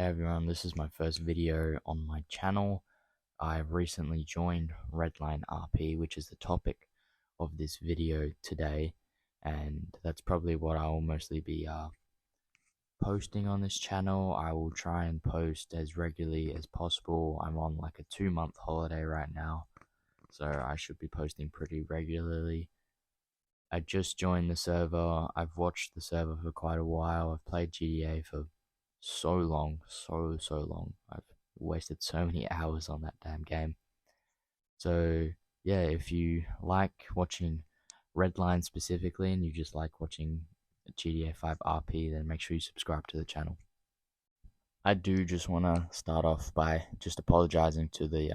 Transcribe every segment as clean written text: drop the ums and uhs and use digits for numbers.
Hey everyone, this is my first video on my channel. I've recently joined Redline RP, which is the topic of this video today, and that's probably what I will mostly be posting on this channel. I will try and post as regularly as possible. I'm on like a 2-month holiday right now, so I should be posting pretty regularly. I just joined the server. I've watched the server for quite a while. I've played GTA for so long, so long. I've wasted so many hours on that damn game. So yeah, if you like watching Redline specifically and you just like watching GTA 5 RP, then make sure you subscribe to the channel. I do just want to start off by just apologizing to the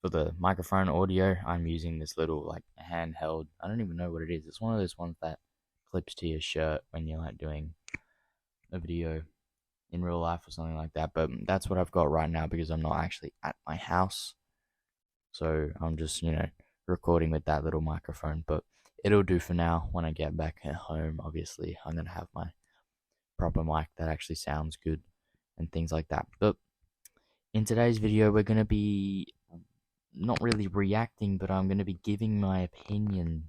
for the microphone audio. I'm using this little like handheld. I don't even know what it is. It's one of those ones that clips to your shirt when you're like doing a video in real life or something like that. But that's what I've got right now because I'm not actually at my house. So I'm just, recording with that little microphone. But it'll do for now. When I get back at home, obviously, I'm going to have my proper mic that actually sounds good and things like that. But in today's video, we're going to be not really reacting, but I'm going to be giving my opinion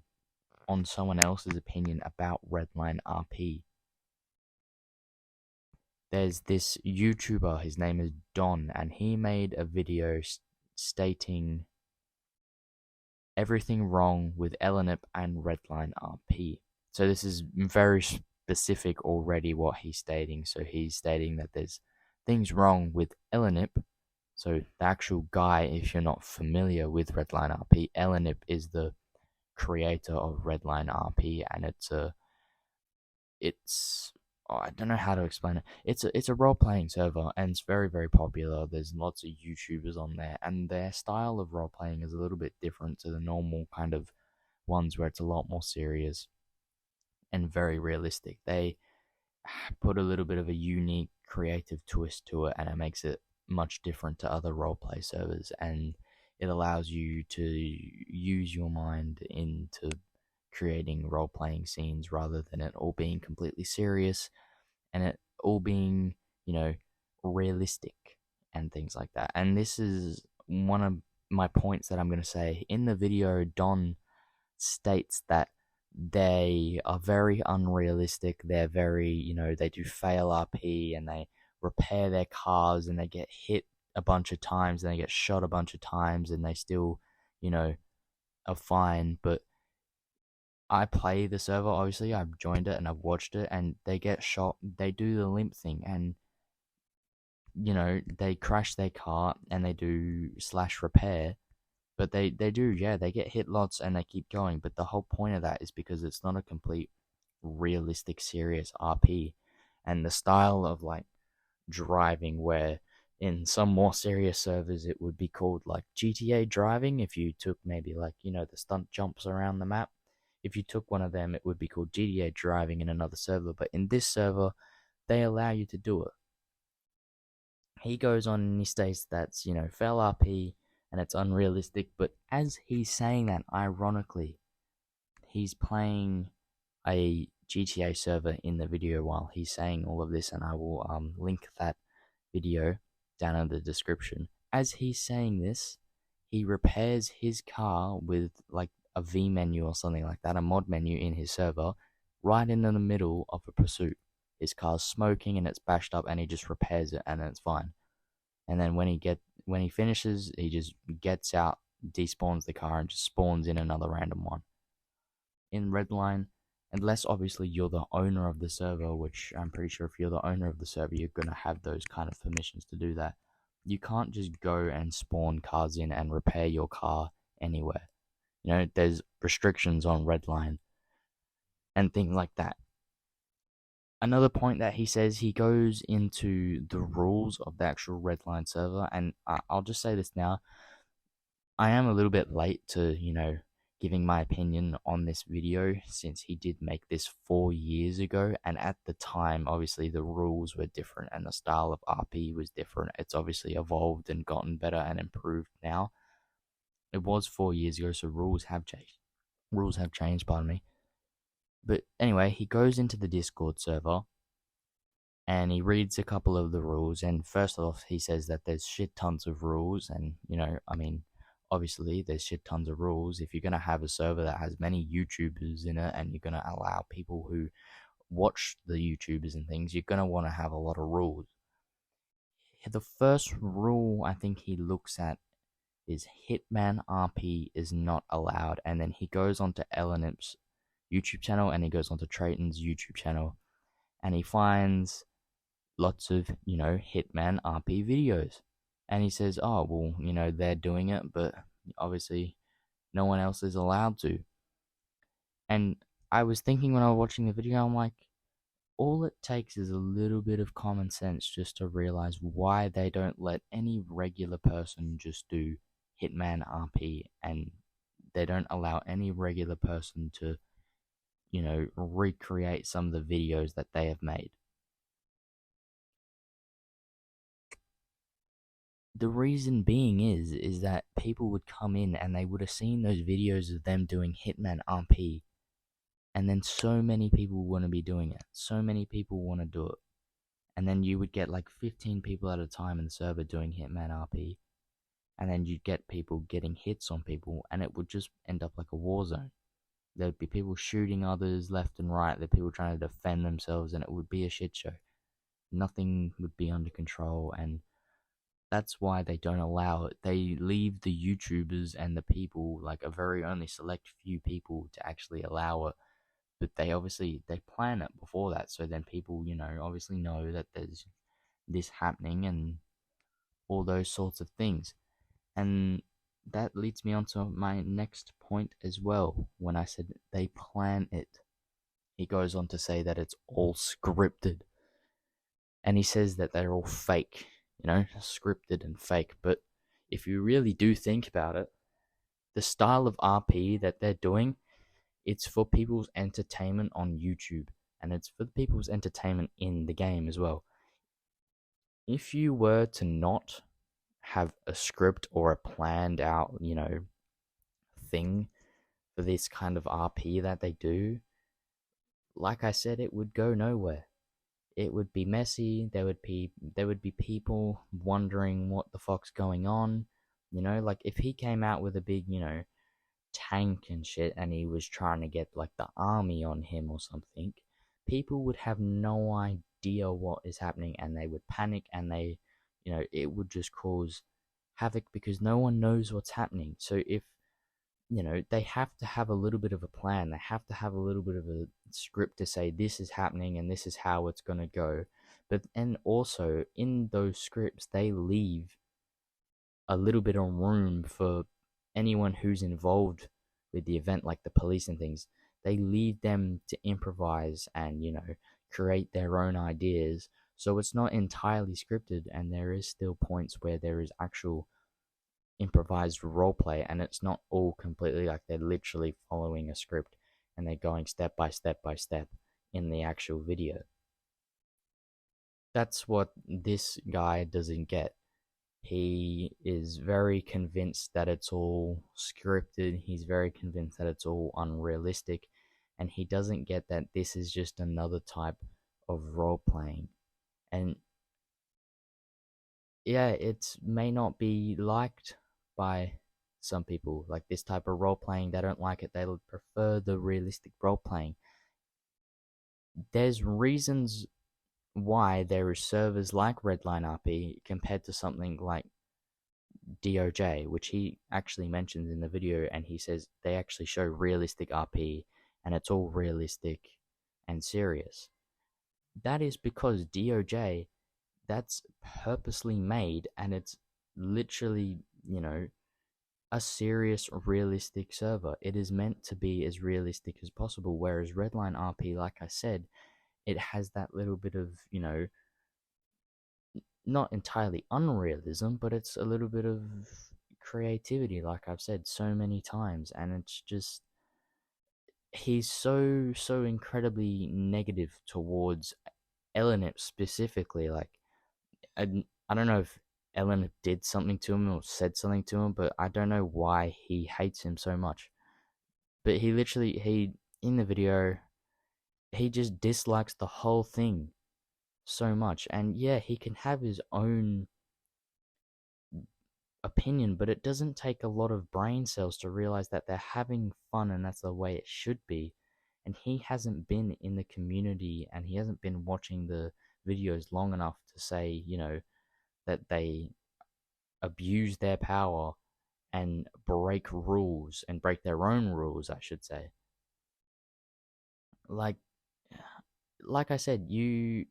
on someone else's opinion about Redline RP. There's this YouTuber, his name is Don, and he made a video stating everything wrong with Elenip and Redline RP. So this is very specific already what he's stating. So he's stating that there's things wrong with Elenip. So the actual guy, if you're not familiar with Redline RP, Elenip is the creator of Redline RP, and it's I don't know how to explain it. It's a role playing server, and it's very popular. There's lots of YouTubers on there, and their style of role playing is a little bit different to the normal kind of ones where it's a lot more serious and very realistic. They put a little bit of a unique creative twist to it, and it makes it much different to other roleplay servers, and it allows you to use your mind into creating role-playing scenes rather than it all being completely serious and it all being, realistic and things like that. And this is one of my points that I'm going to say. In the video, Don states that they are very unrealistic. They're very, they do fail RP and they repair their cars and they get hit a bunch of times and they get shot a bunch of times and they still, are fine. But I play the server, obviously. I've joined it and I've watched it, and they get shot. They do the limp thing, and they crash their car and they do slash repair. But they do, yeah, they get hit lots and they keep going. But the whole point of that is because it's not a complete realistic, serious RP. And the style of like driving, where in some more serious servers it would be called like GTA driving. If you took maybe like, the stunt jumps around the map. If you took one of them, it would be called GTA driving in another server. But in this server, they allow you to do it. He goes on and he states that's, fail RP and it's unrealistic. But as he's saying that, ironically, he's playing a GTA server in the video while he's saying all of this. And I will link that video down in the description. As he's saying this, he repairs his car with like a V menu or something like that, a mod menu in his server, right in the middle of a pursuit. His car's smoking and it's bashed up, and he just repairs it, and it's fine. And then when he finishes, he just gets out, despawns the car, and just spawns in another random one. In Redline, unless obviously you're the owner of the server, which I'm pretty sure if you're the owner of the server, you're gonna have those kind of permissions to do that. You can't just go and spawn cars in and repair your car anywhere. There's restrictions on Redline and things like that. Another point that he says, he goes into the rules of the actual Redline server, and I'll just say this now. I am a little bit late to, giving my opinion on this video, since he did make this 4 years ago, and at the time, obviously, the rules were different and the style of RP was different. It's obviously evolved and gotten better and improved now. It was 4 years ago, so rules have changed. Pardon me. But anyway, he goes into the Discord server and he reads a couple of the rules. And first off, he says that there's shit tons of rules, and I mean, obviously there's shit tons of rules. If you're gonna have a server that has many YouTubers in it, and you're gonna allow people who watch the YouTubers and things, you're gonna want to have a lot of rules. The first rule I think he looks at is Hitman RP is not allowed, and then he goes on to Elenip's YouTube channel, and he goes on to Trayton's YouTube channel, and he finds lots of, Hitman RP videos. And he says, oh, well, they're doing it, but obviously no one else is allowed to. And I was thinking when I was watching the video, I'm like, all it takes is a little bit of common sense just to realize why they don't let any regular person just do Hitman RP, and they don't allow any regular person to, recreate some of the videos that they have made. The reason being is that people would come in and they would have seen those videos of them doing Hitman RP, and then so many people want to be doing it. So many people want to do it. And then you would get like 15 people at a time in the server doing Hitman RP, and then you'd get people getting hits on people, and it would just end up like a war zone. There'd be people shooting others left and right, there'd be people trying to defend themselves, and it would be a shit show. Nothing would be under control, and that's why they don't allow it. They leave the YouTubers and the people, like a very only select few people, to actually allow it. But they plan it before that, so then people, obviously know that there's this happening and all those sorts of things. And that leads me on to my next point as well. When I said they plan it, he goes on to say that it's all scripted. And he says that they're all fake, scripted and fake. But if you really do think about it, the style of RP that they're doing, it's for people's entertainment on YouTube, and it's for people's entertainment in the game as well. If you were to not have a script or a planned out, thing for this kind of RP that they do, like I said, it would go nowhere. It would be messy. There would be people wondering what the fuck's going on. Like if he came out with a big, tank and shit, and he was trying to get like the army on him or something, people would have no idea what is happening, and they would panic, and it would just cause havoc because no one knows what's happening. So if they have to have a little bit of a plan. They have to have a little bit of a script to say this is happening and this is how it's going to go. And also in those scripts, they leave a little bit of room for anyone who's involved with the event, like the police and things. They leave them to improvise and, create their own ideas. So it's not entirely scripted, and there is still points where there is actual improvised roleplay, and it's not all completely like they're literally following a script and they're going step by step by step in the actual video. That's what this guy doesn't get. He is very convinced that it's all scripted. He's very convinced that it's all unrealistic, and he doesn't get that this is just another type of role playing. And yeah, it may not be liked by some people. Like this type of role playing, they don't like it. They would prefer the realistic role playing. There's reasons why there are servers like Redline RP compared to something like DOJ, which he actually mentions in the video, and he says they actually show realistic RP and it's all realistic and serious. That is because DOJ, that's purposely made, and it's literally, a serious, realistic server. It is meant to be as realistic as possible, whereas Redline RP, like I said, it has that little bit of, not entirely unrealism, but it's a little bit of creativity, like I've said so many times, and it's just, he's so incredibly negative towards Elenip specifically. Like, I don't know if Ellen did something to him or said something to him, but I don't know why he hates him so much. But he in the video, he just dislikes the whole thing. so much. And yeah, he can have his own opinion, but it doesn't take a lot of brain cells to realize that they're having fun and that's the way it should be. And he hasn't been in the community and he hasn't been watching the videos long enough to say, that they abuse their power and break rules and break their own rules, I should say. Like I said, you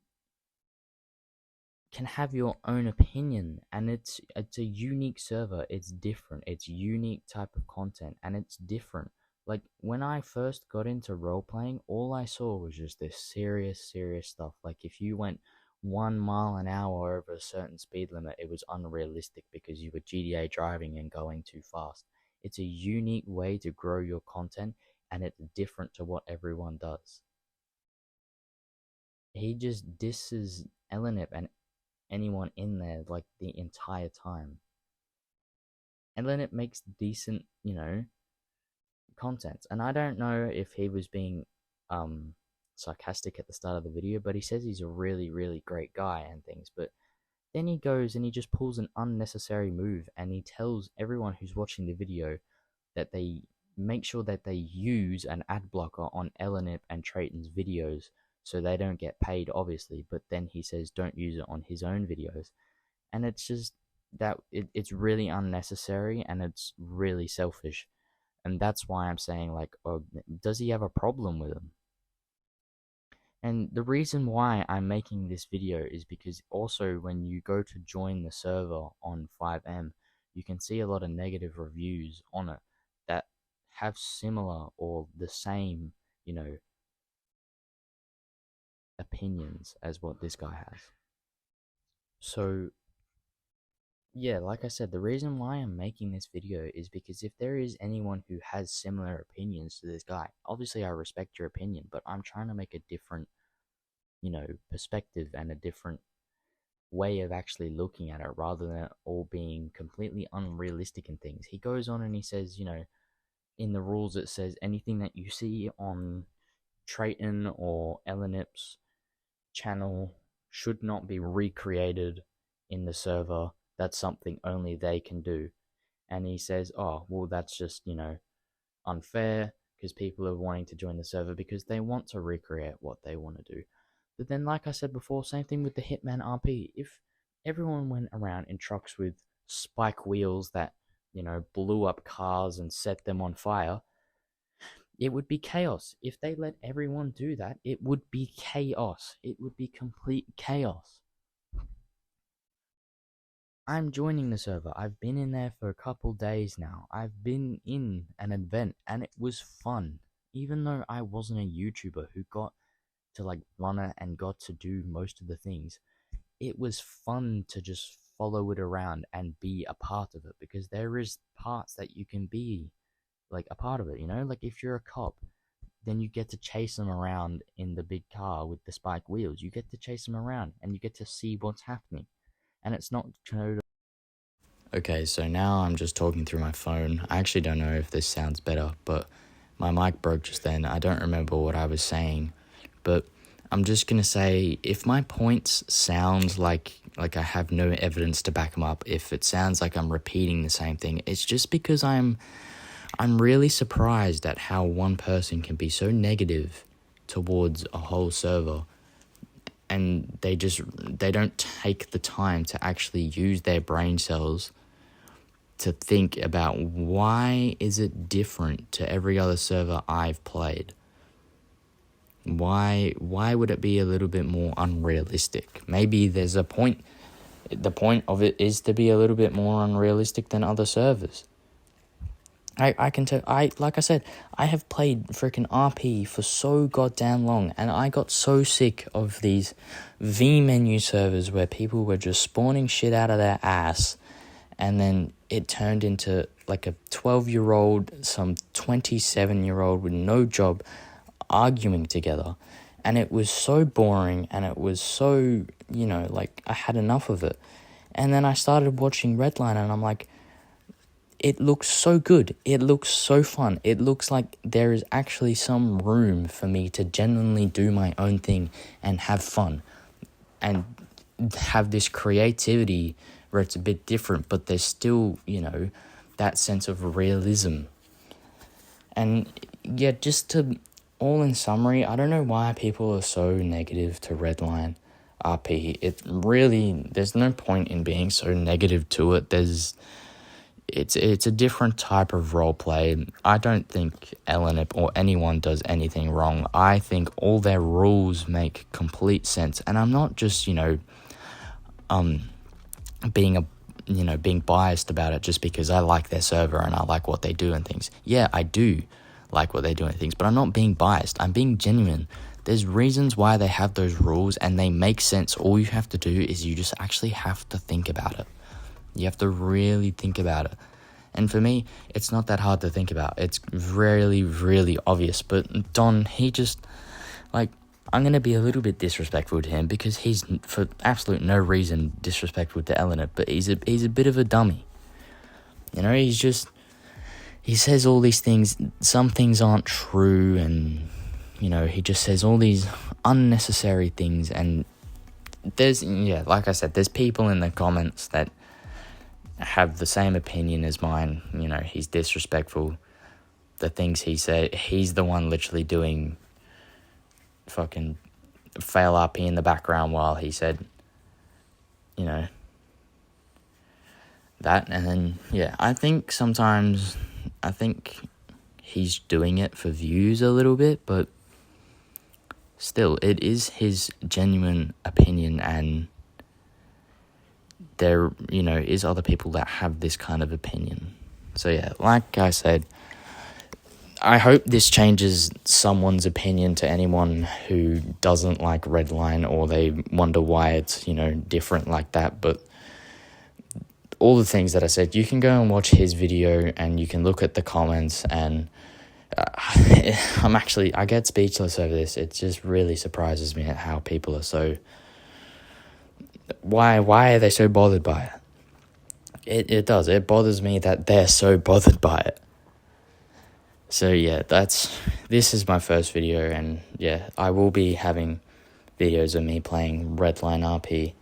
can have your own opinion, and it's a unique server. It's different. It's unique type of content, and it's different. Like when I first got into role playing, all I saw was just this serious stuff. Like if you went 1 mile an hour over a certain speed limit, it was unrealistic because you were GTA driving and going too fast. It's a unique way to grow your content, and it's different to what everyone does. He just disses Elenip and anyone in there like the entire time. And then it makes decent, content. And I don't know if he was being sarcastic at the start of the video, but he says he's a really, really great guy and things. But then he goes and he just pulls an unnecessary move and he tells everyone who's watching the video that they make sure that they use an ad blocker on Elenip and Trayton's videos so they don't get paid, obviously. But then he says don't use it on his own videos. And it's just that it's really unnecessary and it's really selfish. And that's why I'm saying, like, oh, does he have a problem with him? And the reason why I'm making this video is because also when you go to join the server on 5M, you can see a lot of negative reviews on it that have similar or the same, opinions as what this guy has. So yeah, like I said, the reason why I'm making this video is because if there is anyone who has similar opinions to this guy, obviously I respect your opinion, but I'm trying to make a different, perspective and a different way of actually looking at it rather than it all being completely unrealistic in things. He goes on and he says, in the rules it says anything that you see on Trayton or Elenip's channel should not be recreated in the server. That's something only they can do. And he says, oh, well, that's just, unfair because people are wanting to join the server because they want to recreate what they want to do. But then, like I said before, same thing with the Hitman RP. If everyone went around in trucks with spike wheels that, blew up cars and set them on fire, it would be chaos. If they let everyone do that, it would be chaos. It would be complete chaos. I'm joining the server. I've been in there for a couple days now. I've been in an event and it was fun. Even though I wasn't a YouTuber who got to run it and got to do most of the things, it was fun to just follow it around and be a part of it because there is parts that you can be a part of it, like if you're a cop, then you get to chase them around in the big car with the spike wheels. You get to chase them around and you get to see what's happening. And it's not Okay, so now I'm just talking through my phone. I actually don't know if this sounds better, but my mic broke just then. I don't remember what I was saying, but I'm just going to say if my points sound like I have no evidence to back them up, if it sounds like I'm repeating the same thing, it's just because I'm really surprised at how one person can be so negative towards a whole server and they don't take the time to actually use their brain cells to think about why is it different to every other server I've played. Why would it be a little bit more unrealistic? Maybe there's a point. The point of it is to be a little bit more unrealistic than other servers. I can tell, like I said, I have played freaking RP for so goddamn long, and I got so sick of these V menu servers where people were just spawning shit out of their ass, and then it turned into like a 12-year-old, some 27-year-old with no job arguing together, and it was so boring, and it was so, I had enough of it. And then I started watching Redline, and I'm like, it looks so good. It looks so fun. It looks like there is actually some room for me to genuinely do my own thing and have fun. and have this creativity where it's a bit different, but there's still, that sense of realism. And yeah, just to, all in summary, I don't know why people are so negative to redline RP. It really, there's no point in being so negative to it. It's a different type of roleplay. I don't think Elenip or anyone does anything wrong. I think all their rules make complete sense, and I'm not just being biased about it just because I like their server and I like what they do and things. Yeah, I do like what they do and things, but I'm not being biased. I'm being genuine. There's reasons why they have those rules and they make sense. All you have to do is you just actually have to think about it. You have to really think about it. And for me, it's not that hard to think about. It's really, really obvious. But Don, he just, I'm going to be a little bit disrespectful to him because he's, for absolute no reason, disrespectful to Eleanor. But he's a bit of a dummy. He says all these things. Some things aren't true. And, he just says all these unnecessary things. And like I said, there's people in the comments that have the same opinion as mine. He's disrespectful. The things he said, he's the one literally doing fucking fail RP in the background while he said, that. And then, I think sometimes, he's doing it for views a little bit, but still, it is his genuine opinion, and there, is other people that have this kind of opinion. So like I said, I hope this changes someone's opinion to anyone who doesn't like redline or they wonder why it's, different like that. But all the things that I said, you can go and watch his video and you can look at the comments, and I get speechless over this. It just really surprises me at how people are so... Why are they so bothered by it? It does. It bothers me that they're so bothered by it. So this is my first video, and I will be having videos of me playing redline RP.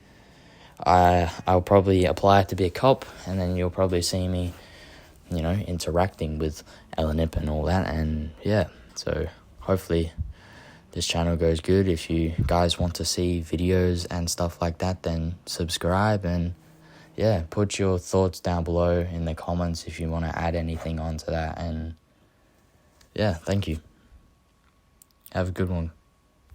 I'll probably apply to be a cop, and then you'll probably see me, interacting with Elenip and all that, and so hopefully this channel goes good. If you guys want to see videos and stuff like that, then subscribe, and put your thoughts down below in the comments if you want to add anything onto that. And thank you. Have a good one.